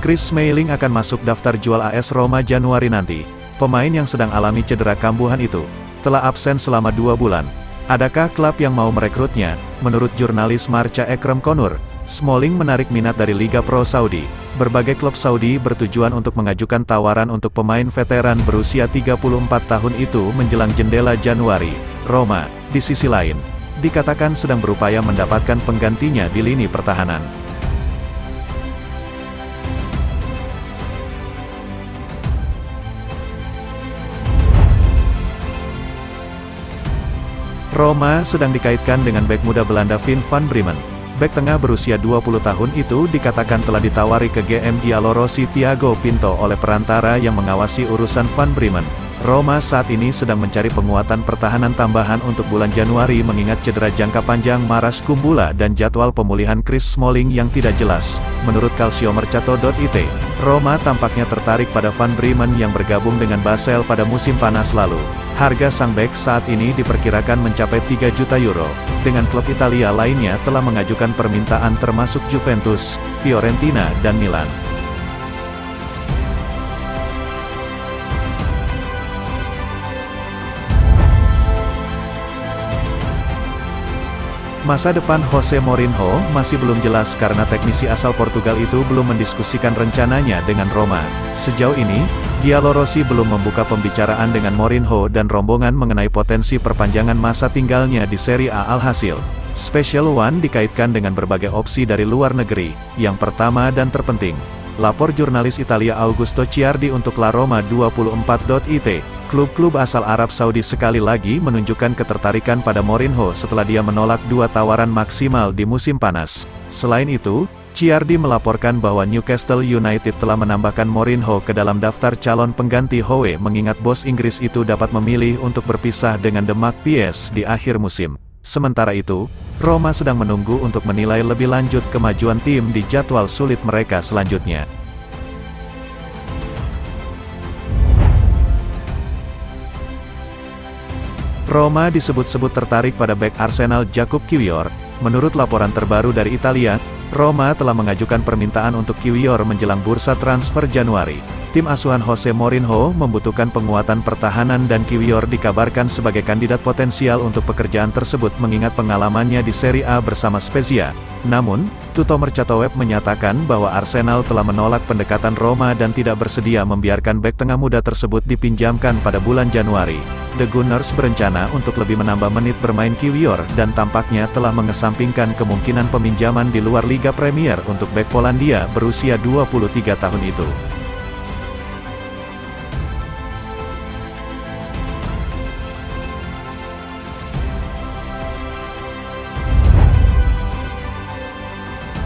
Chris Smalling akan masuk daftar jual AS Roma Januari nanti. Pemain yang sedang alami cedera kambuhan itu telah absen selama 2 bulan. Adakah klub yang mau merekrutnya? Menurut jurnalis Marca Ekrem Konur, Smalling menarik minat dari Liga Pro Saudi. Berbagai klub Saudi bertujuan untuk mengajukan tawaran untuk pemain veteran berusia 34 tahun itu menjelang jendela Januari. Roma, di sisi lain, dikatakan sedang berupaya mendapatkan penggantinya di lini pertahanan. Roma sedang dikaitkan dengan bek muda Belanda Vin van Bremen. Bek tengah berusia 20 tahun itu dikatakan telah ditawari ke GM Giallorossi Thiago Pinto oleh perantara yang mengawasi urusan Van Bremen. Roma saat ini sedang mencari penguatan pertahanan tambahan untuk bulan Januari mengingat cedera jangka panjang Maras Kumbula dan jadwal pemulihan Chris Smalling yang tidak jelas. Menurut Calciomercato.it, Roma tampaknya tertarik pada Van Bremen yang bergabung dengan Basel pada musim panas lalu. Harga sang bek saat ini diperkirakan mencapai 3 juta euro. Dengan klub Italia lainnya telah mengajukan permintaan termasuk Juventus, Fiorentina dan Milan. Masa depan Jose Mourinho masih belum jelas karena teknisi asal Portugal itu belum mendiskusikan rencananya dengan Roma. Sejauh ini, Giallorossi belum membuka pembicaraan dengan Mourinho dan rombongan mengenai potensi perpanjangan masa tinggalnya di Serie A. Alhasil, Special One dikaitkan dengan berbagai opsi dari luar negeri. Yang pertama dan terpenting, lapor jurnalis Italia Augusto Ciardi untuk La Roma 24.it. Klub-klub asal Arab Saudi sekali lagi menunjukkan ketertarikan pada Mourinho setelah dia menolak 2 tawaran maksimal di musim panas. Selain itu, Ciardi melaporkan bahwa Newcastle United telah menambahkan Mourinho ke dalam daftar calon pengganti Howe mengingat bos Inggris itu dapat memilih untuk berpisah dengan The Magpies di akhir musim. Sementara itu, Roma sedang menunggu untuk menilai lebih lanjut kemajuan tim di jadwal sulit mereka selanjutnya. Roma disebut-sebut tertarik pada bek Arsenal Jakub Kiwior. Menurut laporan terbaru dari Italia, Roma telah mengajukan permintaan untuk Kiwior menjelang bursa transfer Januari. Tim asuhan Jose Mourinho membutuhkan penguatan pertahanan dan Kiwior dikabarkan sebagai kandidat potensial untuk pekerjaan tersebut mengingat pengalamannya di Serie A bersama Spezia. Namun, Calciomercato.it menyatakan bahwa Arsenal telah menolak pendekatan Roma dan tidak bersedia membiarkan bek tengah muda tersebut dipinjamkan pada bulan Januari. The Gunners berencana untuk lebih menambah menit bermain Kiwior dan tampaknya telah mengesampingkan kemungkinan peminjaman di luar Liga Premier untuk bek Polandia berusia 23 tahun itu.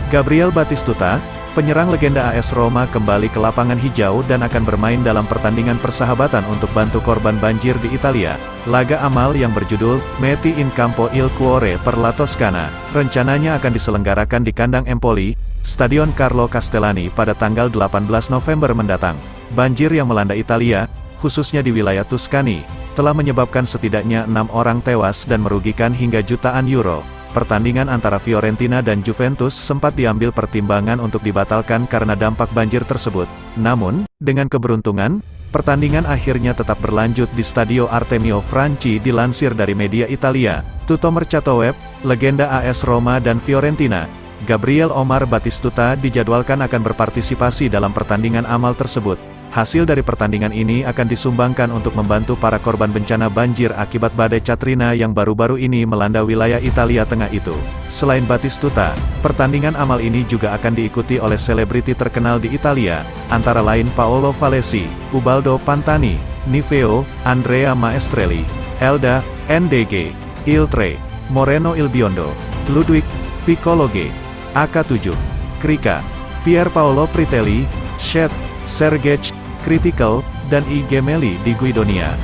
Gabriel Batistuta, penyerang legenda AS Roma kembali ke lapangan hijau dan akan bermain dalam pertandingan persahabatan untuk bantu korban banjir di Italia. Laga amal yang berjudul Metti in Campo il Cuore per la Toscana, rencananya akan diselenggarakan di kandang Empoli, Stadion Carlo Castellani pada tanggal 18 November mendatang. Banjir yang melanda Italia, khususnya di wilayah Tuscany, telah menyebabkan setidaknya 6 orang tewas dan merugikan hingga jutaan euro. Pertandingan antara Fiorentina dan Juventus sempat diambil pertimbangan untuk dibatalkan karena dampak banjir tersebut. Namun, dengan keberuntungan, pertandingan akhirnya tetap berlanjut di Stadio Artemio Franchi. Dilansir dari media Italia, Calciomercato.it, legenda AS Roma dan Fiorentina, Gabriel Omar Batistuta dijadwalkan akan berpartisipasi dalam pertandingan amal tersebut. Hasil dari pertandingan ini akan disumbangkan untuk membantu para korban bencana banjir akibat badai Katrina yang baru-baru ini melanda wilayah Italia Tengah itu. Selain Batistuta, pertandingan amal ini juga akan diikuti oleh selebriti terkenal di Italia, antara lain Paolo Valesi, Ubaldo Pantani, Niveo, Andrea Maestrelli, Elda, NDG, Iltre, Moreno Il Biondo, Ludwig, Piccologe, AK7, Krika, Pier Paolo Pritelli, Shed, Sergej, Critical, dan I. Gemelli di Guidonia.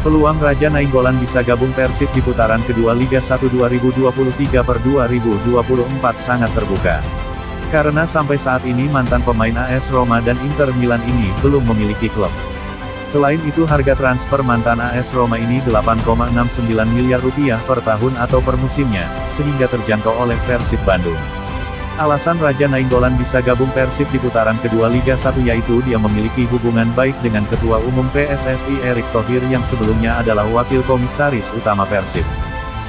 Peluang Raja Nainggolan bisa gabung Persib di putaran kedua Liga 1 2023/2024 sangat terbuka. Karena sampai saat ini mantan pemain AS Roma dan Inter Milan ini belum memiliki klub. Selain itu harga transfer mantan AS Roma ini 8,69 miliar rupiah per tahun atau per musimnya, sehingga terjangkau oleh Persib Bandung. Alasan Raja Nainggolan bisa gabung Persib di putaran kedua Liga 1 yaitu dia memiliki hubungan baik dengan Ketua Umum PSSI Erick Thohir yang sebelumnya adalah Wakil Komisaris Utama Persib.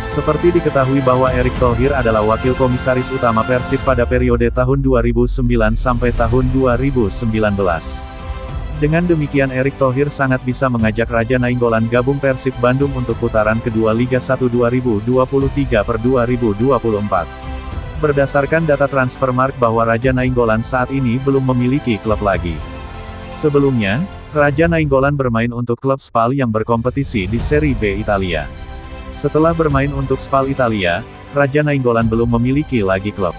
Seperti diketahui bahwa Erick Thohir adalah Wakil Komisaris Utama Persib pada periode tahun 2009 sampai tahun 2019. Dengan demikian Erick Thohir sangat bisa mengajak Raja Nainggolan gabung Persib Bandung untuk putaran kedua Liga 1 2023/2024. Berdasarkan data Transfermarkt bahwa Raja Nainggolan saat ini belum memiliki klub lagi. Sebelumnya, Raja Nainggolan bermain untuk klub Spal yang berkompetisi di Serie B Italia. Setelah bermain untuk Spal Italia, Raja Nainggolan belum memiliki lagi klub.